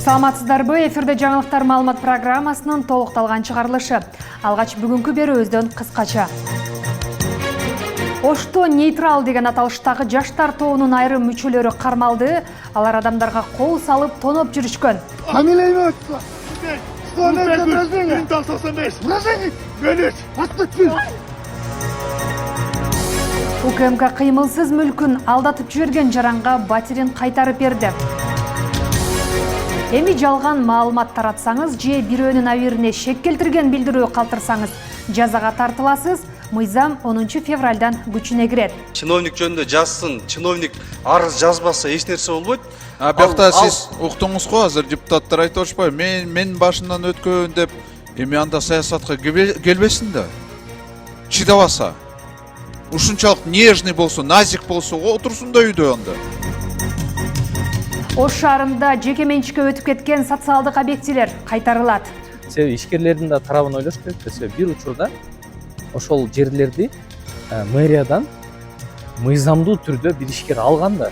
Саламатсыздарбы, эфирде жаңылыктар маалымат программасынын толукталган чыгарылышы. Алгач бүгүнкү берүүбүздөн кыскача. Ошто нейтрал деген аталыштагы жаштар тобунун айрым мүчөлөрү кармалды. Алар адамдарга кол салып тоноп жүрүшкөн. УКМК кыймылсыз мүлкүн алдатып жиберген жаранга батирин кайтарып берди. Эми жалган маалымат таратсаңыз же бирөөнүн абийирине шек келтирген билдирүү калтырсаңыз жазага тартыласыз. Мыйзам 10 февралдан күчүнө кирет. Чиновник жөнүндө жазсын, чиновник арыз жазбаса эч нерсе болбойт. Бияқта сиз уктуңуз го, азыр депутаттар айтып атышпайбы, мен башынан өткөн деп, эми анда саясатка келбесин да. Чыдабаса. Ушунчалык нежный болсо, назик болсо, отурсун да үйдө анда. Ош шаарында жеке менчикке өтүп кеткен социалдык объектилер кайтарылат. Себеби ишкерлердин да тарабын ойлош керек. Себеби бир учурда ошол жерлерди мэриядан мыйзамдуу түрдө бир ишкер алган да.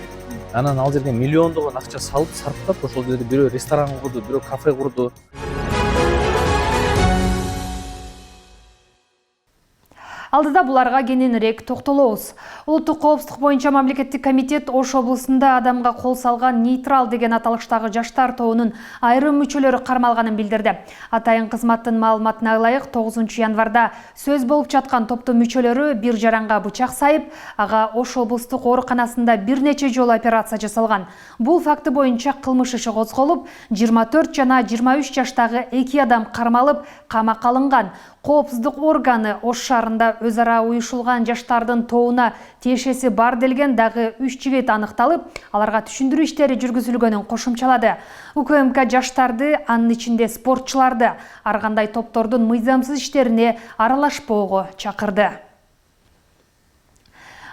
Анан ал жерге миллиондогон акча салып, сарптап ошол жерде бирөө ресторан курду, бирөө кафе курду. Алдыда буларга кененирээк токтолобуз. Улуттук коопсуздук боюнча мамлекеттик комитет Ош облусунда адамга кол салган нейтрал деген аталыштагы жаштар тобунун айрым мүчөлөрү кармалганын билдирди. Атайын кызматтын маалыматына ылайык 9 январда сөз болуп жаткан топтун мүчөлөрү бир жаранга бычак сайып, ага Ош облустук ооруканасында бир нече жолу операция жасалган. Бул факты боюнча кылмыш иши козголуп, 24 жана 23 жаштагы 2 адам кармалып, камакка алынган. Коопсуздук органы Ош шаарында өз ара уюшулган жаштардын тобуна тиешеси бар делген дагы 3 жигит аныкталып, аларга түшүндүрүү иштери жүргүзүлгөнүн кошумчалады. УКМК жаштарды, анын ичинде спортчуларды, ар кандай топтордун мыйзамсыз иштерине аралашпоого чакырды.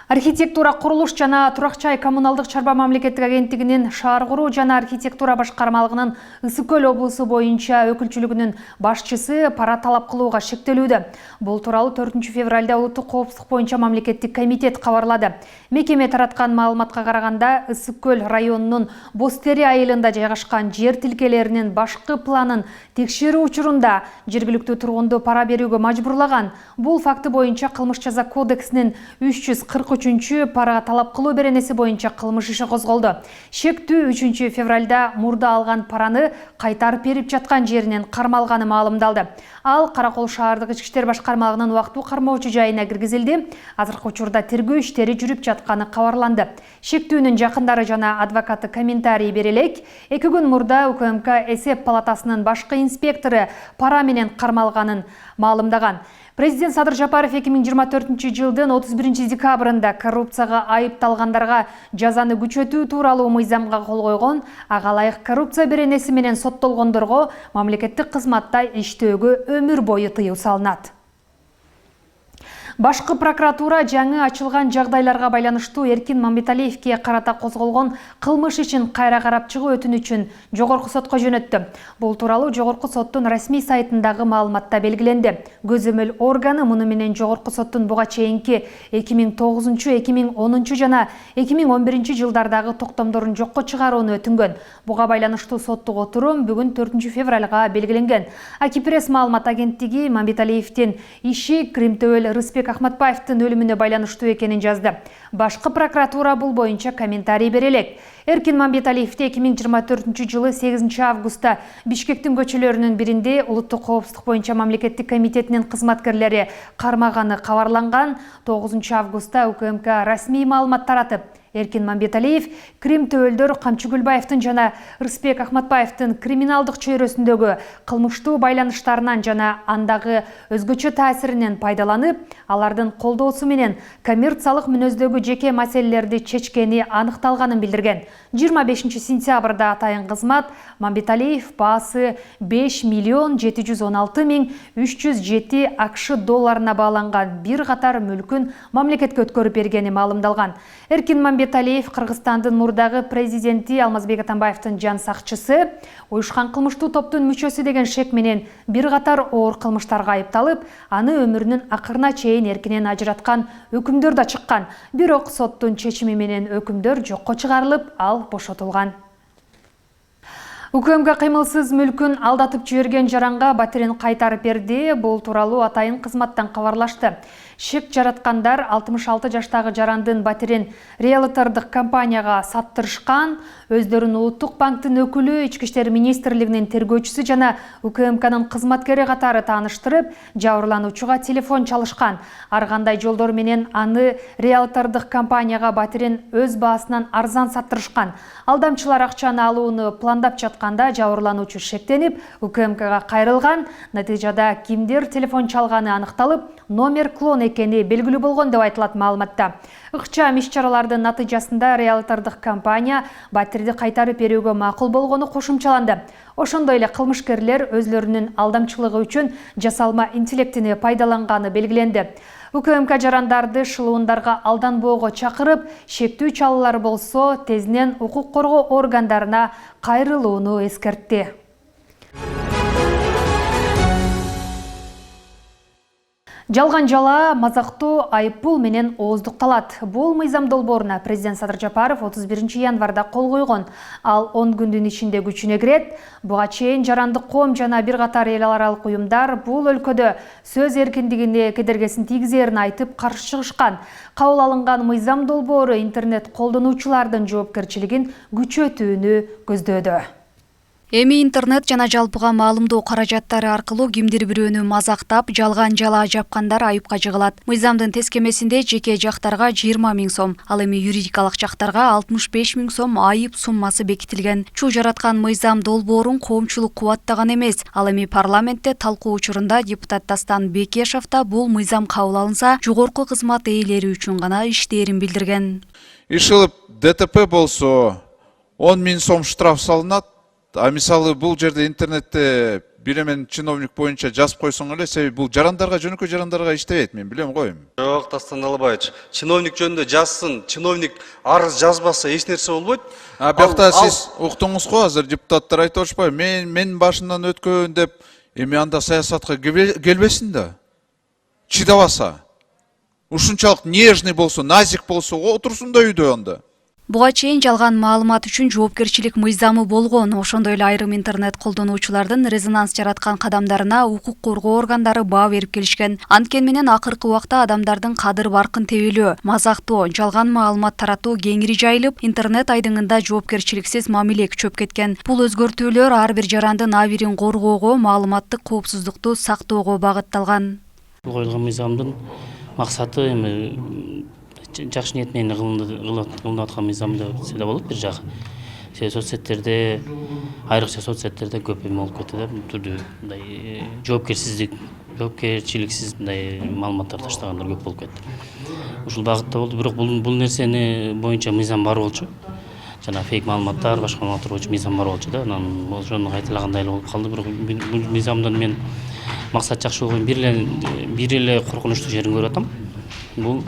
Архитектура, курулуш жана Турак-жай коммуналдык чарба мамлекеттик агенттигинин шаар куруу жана архитектура башкармалыгынын Ысык Көл облусу боюнча өкүлчүлүгүнүн башчысы пара талап кылууга шектелүүдө. Бул тууралуу 4 февралда улуттук коопсуздук боюнча мамлекеттик комитет кабарлады. Мекеме тараткан маалыматка караганда, Ысык Көл районунун Бостери айылында жайгашкан жер тилкелеринин башкы планын текшерүү учурунда жергиликтүү тургунду пара берүүгө мажбурлаган. Бул факты боюнча кылмыш жаза кодексинин 343 пара талап кылуу беренеси боюнча кылмыш иши козголду. Шектүү 3 февралда мурда алган параны кайтарып берип жаткан жеринен кармалганы маалымдалды. Ал Каракол шаардык ички иштер башкармалыгынын убактылуу кармоочу жайына киргизилди. Азыркы учурда тергөө иштери жүрүп жатканы кабарланды. Шектүүнүн жакындары жана адвокаты комментарий бере элек. 2 күн мурда УКМК эсеп палатасынын башкы инспектору пара менен кармалганын маалымдаган. Президент Садыр Жапаров 2024 жылдын 31 декабрында коррупцияга айыпталгандарга жазаны күчөтүү тууралуу мыйзамга кол койгон. Ага ылайык коррупция беренеси менен соттолгондорго мамлекеттик кызматта иштөөгө өмүр бою тыюу салынат. Башкы прокуратура жаңы ачылган жагдайларга байланыштуу Эркин Мамбеталиевке карата козголгон кылмыш ишин кайра карап чыгуу өтүнүчүн жогорку сотко жөнөттү. Бул тууралуу жогорку соттун расмий сайтындагы маалыматта белгиленди. Көзөмөл органы муну менен жогорку соттун буга чейинки 2009, 2010 жана 2011 жылдардагы токтомдорун жокко чыгарууну өтүнгөн. Буга байланыштуу соттук отурум бүгүн 4 февралга белгиленген. Акипресс маалымат агенттиги Мамбеталиевдин иши Кримтөбөл Рыспек Ахматбаевдин өлүмүнө байланыштуу экенин жазды. Башкы прокуратура бул боюнча комментарий бере элек. Эркин Мамбеталиевди 2024 жылы 8 августта Бишкектин көчөлөрүнүн биринде улуттук коопсуздук боюнча мамлекеттик комитетинин кызматкерлери кармаганы кабарланган. 9 августта УКМК расмий маалымат таратып, Эркин Мамбеталиев Кримтөбөлдөр Камчы Гүлбаевдин жана Рыспек Ахматбаевдин криминалдык чөйрөсүндөгү кылмыштуу байланыштарынан жана андагы өзгөчө таасиринен пайдаланып, алардын колдоосу менен коммерциялык мүнөздөгү жеке маселелерди чечкени аныкталганын билдирген. 25 сентябрда атайын кызмат Мамбеталиев баасы 5 миллион 716 миң 307 акш долларына бааланган бир катар мүлкүн мамлекетке өткөрүп бергени маалымдалган. Эркин Мамбеталиев Кыргызстандын мурдагы президенти Алмазбек Атамбаевдин жан сакчысы, уюшкан кылмыштуу топтун мүчөсү деген шек менен бир катар оор кылмыштарга айыпталып, аны өмүрүнүн акырына чейин эркинен ажыраткан өкүмдөр да чыккан. Бирок соттун чечими менен өкүмдөр жокко чыгарылып, ал бошотулган. УКМК кыймылсыз мүлкүн алдатып жиберген жаранга батирин кайтарып берди. Бул тууралуу атайын кызматтан кабарлашты. Шек жараткандар 66 жаштагы жарандын батирин риэлтордук компанияга саттырышкан. Өздөрүн Улуттук банктын өкүлү, Ички иштер министрлигинин тергөөчүсү жана УКМКнын кызматкери катары тааныштырып, жабырлануучуга телефон чалышкан. Ар кандай жолдор менен аны риэлтордук компанияга батирин өз баасынан арзан саттырышкан. Алдамчылар акчаны алууну пландап жатканда жабырлануучу шектенип, УКМКга кайрылган. Натыйжада кимдир телефон чалганы аныкталып, номер клон экени белгилүү болгон деп айтылат маалыматта. Ыкчам иш-чаралардын натыйжасында риэлтордук компания батирди кайтарып берүүгө макул болгону кошумчаланды. Ошондой эле кылмышкерлер өзлөрүнүн алдамчылыгы үчүн жасалма интеллектини пайдаланганы белгиленди. УКМК жарандарды шылуундарга алданбоого чакырып, шектүү чалуулар болсо тезинен укук коргоо органдарына кайрылууну эскертти. Жалган жала, мазактуу айыппул менен ооздукталат. Бул мыйзам долбооруна президент Садыр Жапаров 31 январда кол койгон. Ал 10 күндүн ичинде күчүнө кирет. Буга чейин жарандык коом жана бир катар эл аралык уюмдар бул өлкөдө сөз эркиндигине кедергесин тийгизерин айтып каршы чыгышкан. Кабыл алынган мыйзам долбоору интернет колдонуучулардын жоопкерчилигин күчөтүүнү көздөдө. Эми интернет жана жалпыга маалымдоо каражаттары аркылуу кимдир бирөөнү мазактап, жалган жала жапкандар айыпка жыгылат. Мыйзамдын тескемесинде жеке жактарга 20 000 сом, ал эми юридикалык жактарга 65 000 сом айып суммасы бекитилген. Чуу жараткан мыйзам долбоорун коомчулук кубаттаган эмес. Ал эми парламентте талкуу учурунда депутат Дастан Бекешев да бул мыйзам кабыл алынса, жогорку кызмат ээлери үчүн гана иштээрин билдирген. Ишылып ДТП болсо 10 000 сом штраф салынат. А мисалы бул жерде интернетте биремен чиновник боюнча жазып койсоң эле, себеби бул жарандарга, жөнөкөй жарандарга иштебейт, мен билем го эми. Жок, Дастан Алыбаевич, чиновник жөнүндө жазсын, чиновник арыз жазбаса эч нерсе болбойт. А бияқта сиз уктуңуз го, азыр депутаттар айтып атышпайбы, мен башынан өткөн деп, эми анда саясатка келбесин да. Чыдабаса. Ушунчалык нежный болсо, назик болсо, отурсун да үйдө анда. Буга чейин жалган маалымат үчүн жоопкерчилик мыйзамы болгон. Ошондой эле айрым интернет колдонуучулардын резонанс жараткан кадамдарына укук коргоо органдары баа берип келишкен. Анткени менен акыркы убакта адамдардын кадыр баркын тебелөө, мазактоо, жалган маалымат таратуу кеңири жайылып, интернет айдыңында жоопкерчиликсиз мамиле күчөп кеткен. Бул өзгөртүүлөр ар бир жарандын абийирин коргоого, маалыматтык коопсуздукту сактоого багытталган. Бул коюлган мыйзамдын максаты эми жакшы ниет менен кылынып аткан мыйзам деп десе да болот бир жагы. Себеби соцсеттерде, айрыкча соцсеттерде көп эме болуп кетти да, түрдүү мындай жоопкерчиликсиз мындай маалыматтар таштагандар көп болуп кетти. Ушул багытта болду, бирок бул нерсени боюнча мыйзам бар болчу. Жана фейк маалыматтар, башка маалыматтар боюнча мыйзам бар болчу да. Анан ошону кайталагандай эле болуп калды, бирок бул мыйзамдын мен максат жакшы болгон бир эле коркунучтуу жерин көрүп атам. Бул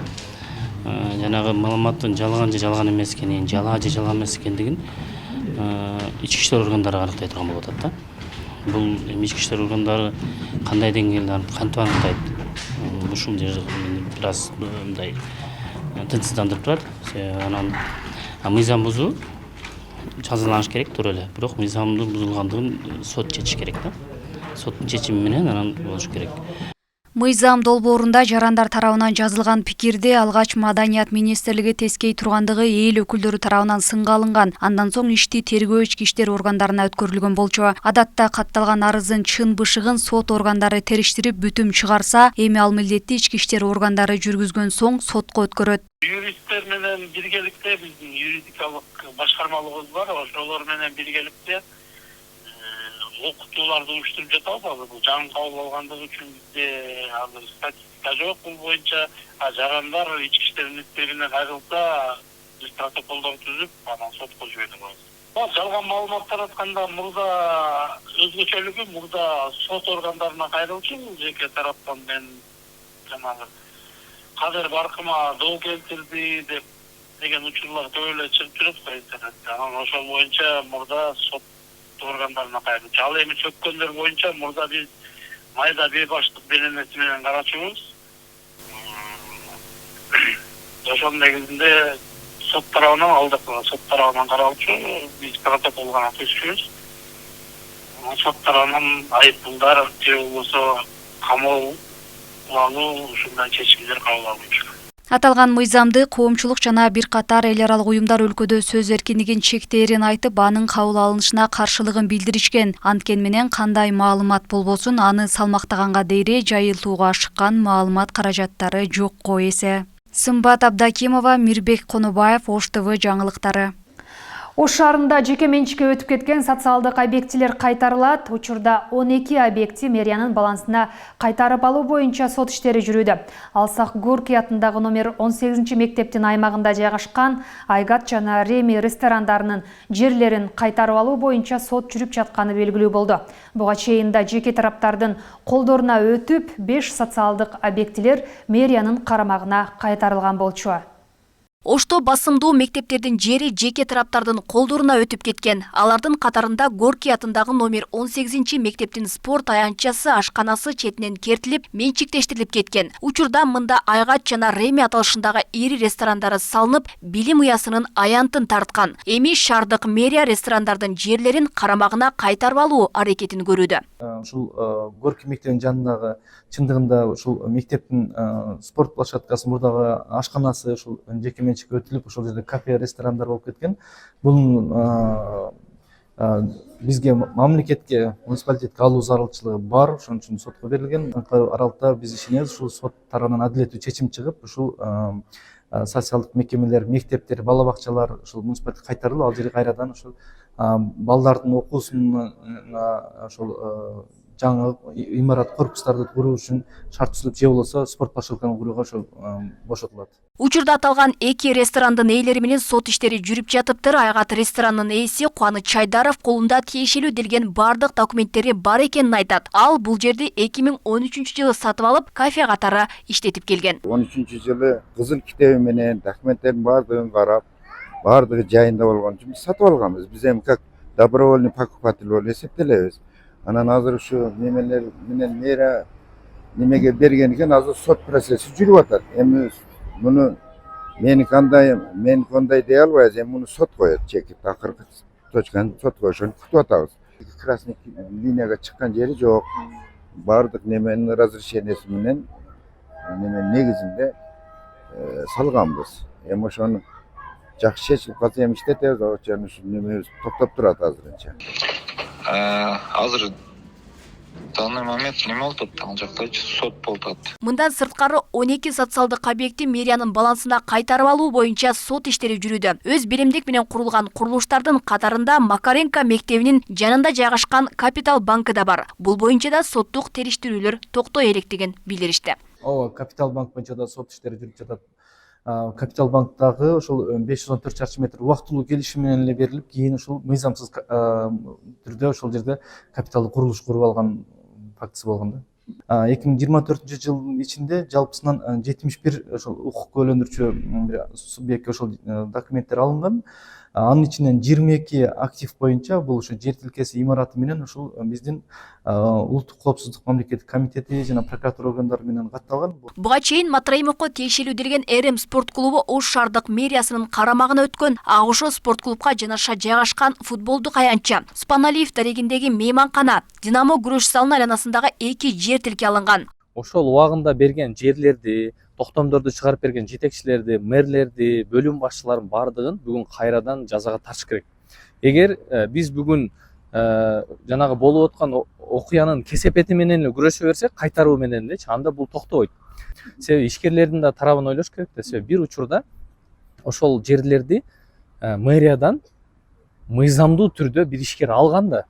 жанагы маалыматтын жалган же жалган эмес экенин, жала же жалган эмес экендигин ички иштер органдары аныктай турган болуп атат да. Бул эми ички иштер органдары кандай деңгээлде кантип аныктайт? Ушул жерде бир аз мындай тынчсыздандырып турат. Анан мыйзам бузуу жазаланыш керек туура эле, бирок мыйзамдын бузулгандыгын сот чечиш керек да. Соттун чечими менен анан болуш керек. Мыйзам долбоорунда жарандар тарабынан жазылган пикирди алгач Маданият министрлиги тескей тургандыгы эл өкүлдөрү тарабынан сынга алынган. Андан соң ишти тергөө ички иштер органдарына өткөрүлгөн болчу. Адатта катталган арыздын чын бышыгын сот органдары териштирип бүтүм чыгарса, эми ал милдетти ички иштер органдары жүргүзгөн соң сотко өткөрөт. Юристтер менен биргеликте биздин юридикалык башкармалыгыбыз бар, ошолор менен биргеликте окутууларды уюштуруп жатабыз. Азыр бул жаңы кабыл алгандыгы үчүн бизде азыр статистика жок бул боюнча. Жарандар ички иштер министрлигине кайрылса, биз протоколдорду түзүп, анан сотко жиберип коебуз. Жалган маалымат таратканда мурда өзгөчөлүгү мурда сот органдарына кайрылчу, жеке тараптан мен жанагы кадыр баркыма доо келтирди деп деген учурлар көп эле чыгып жүрөт го интернетте. Анан ошол боюнча мурда сот органдарына кайрылчу. Ал эми чөккөндөр боюнча мурда биз майда бир баштык беренеси менен карачубуз. Ошол негизинде сот тарабынан алдык, сот тарабынан каралчу, биз протокол гана түзчүбүз. сот тарабынан айыппулдар же болбосо камоо алуу ушундай чечимдер кабыл алынчу. Аталган мыйзамды коомчулук жана бир катар эл аралык уюмдар өлкөдө сөз эркиндигин чектээрин айтып, анын кабыл алынышына каршылыгын билдиришкен. Анткени менен кандай маалымат болбосун, аны салмактаганга дейре жайылтууга ашыккан маалымат каражаттары жокко эсе. Сымбат Абдакимова, Мирбек Конобаев, Ош ТВ жаңылыктары. Ош шаарында жеке менчикке өтүп кеткен социалдык объектилер кайтарылат. Учурда 12 объекти мэриянын балансына кайтарып алуу боюнча сот иштери жүрүүдө. Алсак Горький атындагы номер 18 мектептин аймагында жайгашкан Айгат жана Реми ресторандарынын жерлерин кайтарып алуу боюнча сот жүрүп жатканы белгилүү болду. Буга чейин да жеке тараптардын колдоруна өтүп, 5 социалдык объектилер мэриянын карамагына кайтарылган болчу. Ошто басымдуу мектептердин жери жеке тараптардын колдоруна өтүп кеткен. Алардын катарында Горький атындагы номер 18 мектептин спорт аянтчасы, ашканасы четинен кертилип, менчиктештирилип кеткен. Учурда мында Айгат жана Реми аталышындагы ири ресторандары салынып, билим уясынын аянтын тарткан. Эми шаардык мэрия ресторандардын жерлерин карамагына кайтарып алуу аракетин көрүүдө. Ушул Горький мектебинин жанындагы чындыгында ушул мектептин спорт площадкасы, мурдагы ашканасы ушул жеке менчикке өтүлүп, ошол жерде кафе, ресторандар болуп кеткен. Бул бизге мамлекетке, муниципалитетке алуу зарылчылыгы бар, ошон үчүн сотко берилген. Аралыкта биз ишенебиз, ушул сот тарабынан адилеттүү чечим чыгып, ушул социалдык мекемелер, мектептер, бала бакчалар ушул муниципалитетке кайтарылып, ал жерге кайрадан ушул балдардын окуусуна ошол жаңы имарат, корпустарды куруу үчүн шарт түзүлүп, же болбосо спорт площадканы курууга ошол бошотулат. Учурда аталган эки ресторандын ээлери менен сот иштери жүрүп жатыптыр. Айгат ресторанынын ээси Кубаныч Чайдаров колунда тиешелүү делген бардык документтери бар экенин айтат. Ал бул жерди 2013-жылы сатып алып, кафе катары иштетип келген. 13-жылы кызыл китеби менен документтердин бардыгын карап, бардыгы жайында болгон үчүн биз сатып алганбыз. Биз эми как добровольный покупатель болуп эсептелебиз. Анан азыр ушу немелер менен мэрия немеге берген экен, азыр сот процесси жүрүп атат. Эми муну мен кандай дей албайбыз, эми муну сот коет, чекип акыркы точканы сот коюшун күтүп атабыз. Красный линияга чыккан жери жок. Бардык неменин разрешениеси менен негизинде салганбыз. Эми ошону жакшы чечилип калса эми иштетебиз, ошону немебиз токтоп турат азырынча. Азыр данный момент неме болуп атат, ал жактачы сот болуп атат. Мындан сырткары 12 социалдык объекти мэриянын балансына кайтарып алуу боюнча сот иштери жүрүүдө. Өз беремдик менен курулган курулуштардын катарында Макаренко мектебинин жанында жайгашкан Капитал банкы да бар. Бул боюнча да соттук териштирүүлөр токтой электигин билдиришти. Ооба, Капитал банк боюнча да сот иштери жүрүп жатат. Капитал банктагы ошол 514 чарчы метр убактылуу келишим менен эле берилип, кийин ушул мыйзамсыз түрдө ошол жерде капиталдык курулуш куруп алган фактысы болгон да. 2024-жылдын ичинде жалпысынан 71 ошол укук көйлөндүрчү бир субъектке ошол документтер алынган. Анын ичинен 22 актив боюнча бул ушу жер тилкеси имараты менен ушул биздин улуттук коопсуздук мамлекеттик комитети жана прокуратура органдары менен катталган. Буга чейин Матраимовго тиешелүү делген РМ спорт клубу Ош шаардык мэриясынын карамагына өткөн. Ошол спорт клубка жанаша жайгашкан футболдук аянтча Спаналиев дарегиндеги мейманкана, Динамо күрөш залынын айланасындагы 2 жер тилке алынган. Ошол убагында берген жерлерди, токтомдорду чыгарып берген жетекчилерди, мэрлерди, бөлүм башчыларын бардыгын бүгүн кайрадан жазага тартыш керек. Эгер биз бүгүн жанагы болуп аткан окуянын кесепети менен эле күрөшө берсек, кайтаруу менен элечи, анда бул токтобойт. Себеби ишкерлердин да тарабын ойлош керек да. Себеби бир учурда ошол жерлерди мэриядан мыйзамдуу түрдө бир ишкер алган да.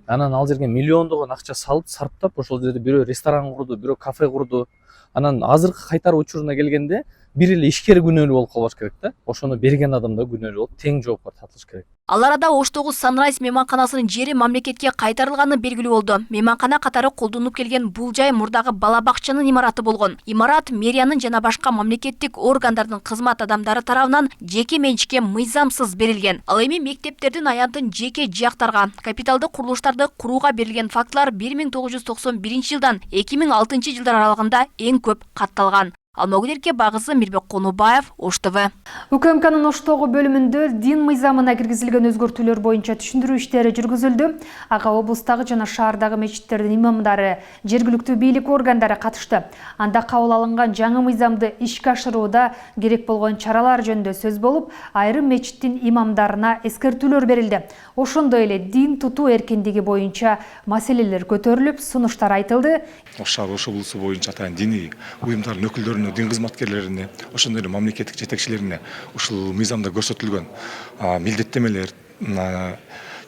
Анан ал жерге миллиондогон акча салып, сарптап, ошол жерде бирөө ресторан курду, бирөө кафе курду. Анан азыркы кайтаруу учуруна келгенде бир эле ишкер күнөөлүү болуп калбаш керек да. Ошону берген адам да күнөөлүү болуп, тең жоопкер тартылыш керек. Ал арада Оштогу Sunrise мейманканасынын жери мамлекетке кайтарылганы белгилүү болду. Мейманкана катары колдонуп келген бул жай мурдагы бала бакчанын имараты болгон. Имарат мэриянын жана башка мамлекеттик органдардын кызмат адамдары тарабынан жеке менчикке мыйзамсыз берилген. Ал эми мектептердин аянтын жеке жактарга, капиталдык курулуштарды курууга берилген фактылар 1991 жылдан 2006 жылдар аралыгында эң көп катталган. Алмагүл багысы Мирбек Конубаев, Ош ТВ. УКМКнын Оштогу бөлүмүндө дин мыйзамына киргизилген өзгөртүүлөр боюнча түшүндүрүү иштери жүргүзүлдү. Ага облустагы жана шаардагы мечиттердин имамдары, жергиликтүү бийлик органдары катышты. Анда кабыл алынган жаңы мыйзамды ишке ашырууда керек болгон чаралар жөнүндө сөз болуп, айрым мечиттин имамдарына эскертүүлөр берилди. Ошондой эле дин тутуу эркиндиги боюнча маселелер көтөрүлүп, сунуштар айтылды. Ош шаар Ош облусу боюнча атайын диний уюмдардын өкүлдөрүнө, дин кызматкерлерине, ошондой эле мамлекеттик жетекчилерине ушул мыйзамда көрсөтүлгөн милдеттемелер,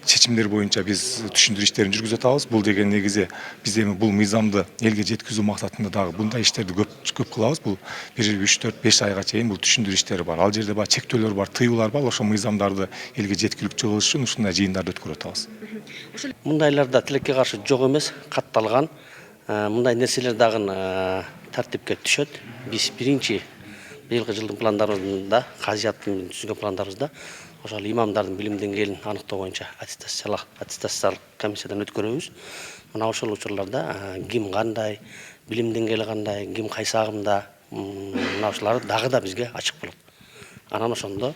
чечимдер боюнча биз түшүндүрүү иштерин жүргүзүп атабыз. Бул деген негизи биз эми бул мыйзамды элге жеткизүү максатында дагы мындай иштерди көп кылабыз. Бул 1-3-4-5 айга чейин бул түшүндүрүү иштери бар. Ал жерде баягы чектөөлөр бар, тыюулар бар. Ошол мыйзамдарды элге жеткиликтүү кылыш үчүн ушундай жыйындарды өткөрүп атабыз. Мындайларда тилекке каршы жок эмес, катталган. Мындай нерселер дагы тартипке түшөт. Биз биринчи быйылкы жылдын пландарыбызда, казияттын түзүлгөн пландарыбызда ошол имамдардын билим деңгээлин аныктоо боюнча аттестациялык комиссиядан өткөрөбүз. Мына ошол учурларда ким кандай, билим деңгээли кандай, ким кайсы агымда, мына ушулар дагы да бизге ачык болот. Анан ошондо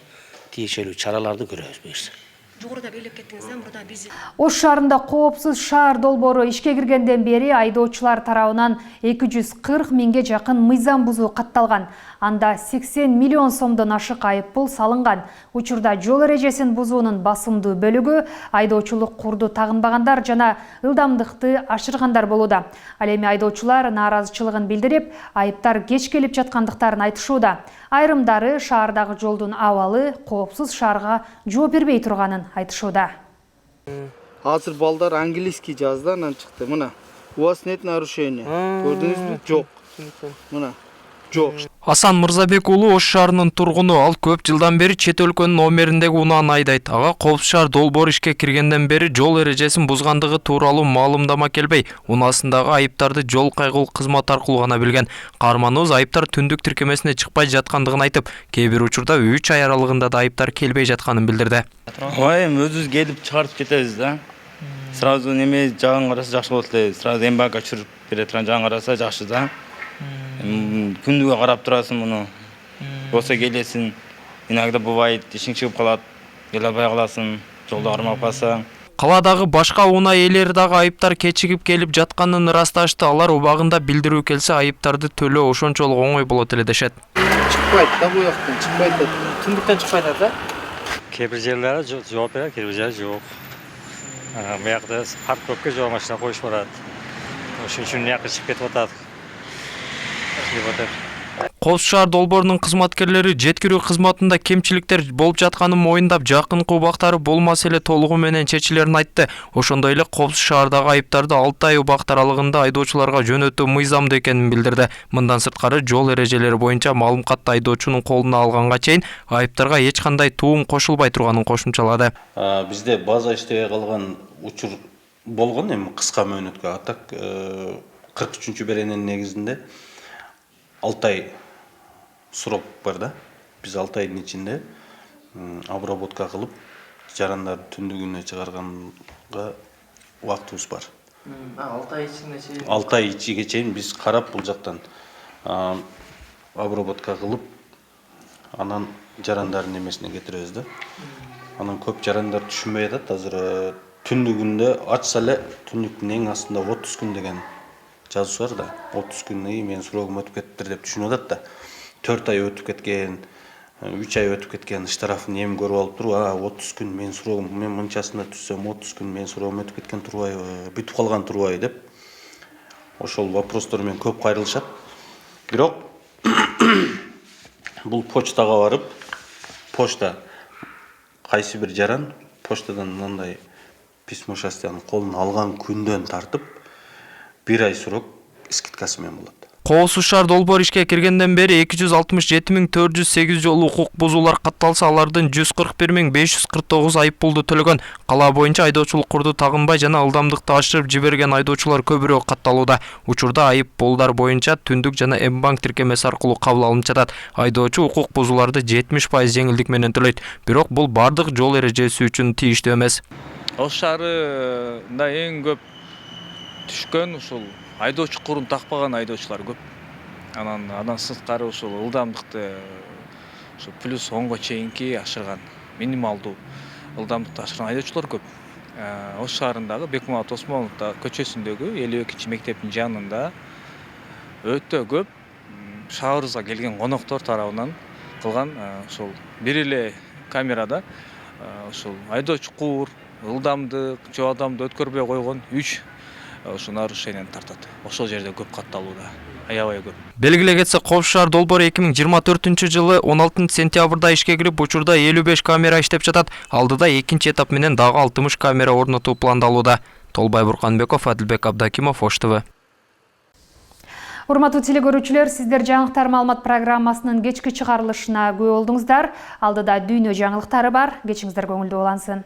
тиешелүү чараларды көрөбүз буюрса. Жогоруда белеп кеттиңиз да, мурда биз Ош шаарында коопсуз шаар долбоору ишке киргенден бери айдоочулар тарабынан 240 миңге жакын мыйзам бузуу катталган. Анда 80 миллион сомдон ашык айыппул салынган. Учурда жол эрежесин бузуунун басымдуу бөлүгү айдоочулук курду тагынбагандар жана ылдамдыкты ашыргандар болууда. Ал эми айдоочулар нааразычылыгын билдирип, айыптар кеч келип жаткандыктарын айтышууда. Айрымдары шаардагы жолдун абалы коопсуз шаарга жооп бербей турганын айтышууда. Азыр балдар английский жазды, анан чыкты. Мына, у вас нет нарушения. Көрдүңүзбү? Жок. Мына, жок. Асан Мырзабек уулу Ош шаарынын тургуну. Ал көп жылдан бери чет өлкөнүн номериндеги унааны айдайт. Ага коопсуз шаар долбоору ишке киргенден бери жол эрежесин бузгандыгы тууралуу маалымдама келбей, унаасындагы айыптарды жол кайгылык кызмат аркылуу гана билген. Каарманыбыз айыптар түндүк тиркемесине чыкпай жаткандыгын айтып, кээ бир учурда 3 ай аралыгында да айыптар келбей жатканын билдирди. Ой, өзүбүз келип чыгарып кетебиз да. Сразу неме жагын караса жакшы болот эле. Сразу эмбага чүрүп бере турган жагын караса жакшы да. Күндүгө карап турасың муну. Болсо келесиң. Иногда бывает, ишиң чыгып калат, келе албай каласың, жолдо кармап калсаң. Каладагы башка унаа ээлери дагы айыптар кечигип келип жатканын ырасташты. Алар убагында билдирүү келсе, айыптарды төлөө ошончолук оңой болот эле дешет. Чыкпайт да бу жактан, чыкпайт да. Түндүктөн чыкпайт да. Кээ бир жерлери жооп берет, кээ бир жери жок. Буякта парковка жок, машина коюш барат. Ошон үчүн жакка чыгып кетип атат. Коопсуз шаар долбоорунун кызматкерлери жеткирүү кызматында кемчиликтер болуп жатканын моюндап, жакынкы убактары бул маселе толугу менен чечилерин айтты. Ошондой эле коопсуз шаардагы айыптарды 6 ай убакыт аралыгында айдоочуларга жөнөтүү мыйзамдуу экенин билдирди. Мындан сырткары жол эрежелери боюнча маалымкатты айдоочунун колуна алганга чейин айыптарга эч кандай туум кошулбай турганын кошумчалады. Бизде база иштебей калган учур болгон, эми кыска мөөнөткө атак 43-чү берененин негизинде 6 ай срок бар да. Биз 6 айдын ичинде обработка кылып, жарандарды түндүгүнө чыгарганга убактыбыз бар. 6 ай ичинде чейин 6 ай ичиге чейин биз карап бул жактан обработка кылып, анан жарандардын эмесине кетиребиз да. Анан көп жарандар түшүнбөй атат. Азыр түндүгүндө ачса эле түндүктүн эң астында 30 күн деген жазуу бар да. 30 күндөн кийин менин срогум өтүп кетиптир деп түшүнүп атат да. 4 ай өтүп кеткен, 3 ай өтүп кеткен штрафын эми көрүп алып туруп, 30 күн менин срогум, мен мынчасында түзсөм 30 күн менин срогум өтүп кеткен турбайбы, бүтүп калган турбайбы деп ошол вопростор менен көп кайрылышат. Бирок бул почтага барып, почта кайсы бир жаран почтадан мындай письмо счастьяны колуна алган күндөн тартып 1 ай срок скидкасы менен болот. Коопсуз шаар долбоору ишке киргенден бери 267.408 жолу укук бузуулар катталса, алардын 141.549 айыппулду төлөгөн. Кала боюнча айдоочулук курду тагынбай жана ылдамдыкты ашырып жиберген айдоочулар көбүрөөк катталууда. Учурда айыппулдар боюнча түндүк жана М-банк тиркемеси аркылуу кабыл алынып жатат. Айдоочу укук бузууларды 70% жеңилдик менен төлөйт. Бирок бул бардык жол эрежеси үчүн тийиштүү эмес. Ош шаарында эң көп түшкөн ушул айдоочу курун такпаган айдоочулар көп. андан сырткары ушул ылдамдыкты ушу плюс 10га чейинки ашырган минималдуу ылдамдыкты ашырган айдоочулар көп. Ош шаарындагы Бекмамат Осмонов көчөсүндөгү 52 мектептин жанында өтө көп шаарыбызга келген коноктор тарабынан кылган ушул бир эле камерада ушул айдоочу куур, ылдамдык, жөө адамды өткөрбөй койгон 3 ушул нарушениени тартат. Ошол жерде көп катталууда. Аябай көп. Белгилей кетсек, Кош шаар долбоору 2024-жылы 16-сентябрда ишке кирип, учурда 55 камера иштеп жатат. Алдыда экинчи этап менен дагы 60 камера орнотуу пландалууда. Толбай Бурканбеков, Адилбек Абдакимов, Ош ТВ. Урматтуу телекөрүүчүлөр, сиздер жаңылыктар маалымат программасынын кечки чыгарылышына күбө болдуңуздар. Алдыда дүйнө жаңылыктары бар. Кечиңиздер көңүлдүү улансын.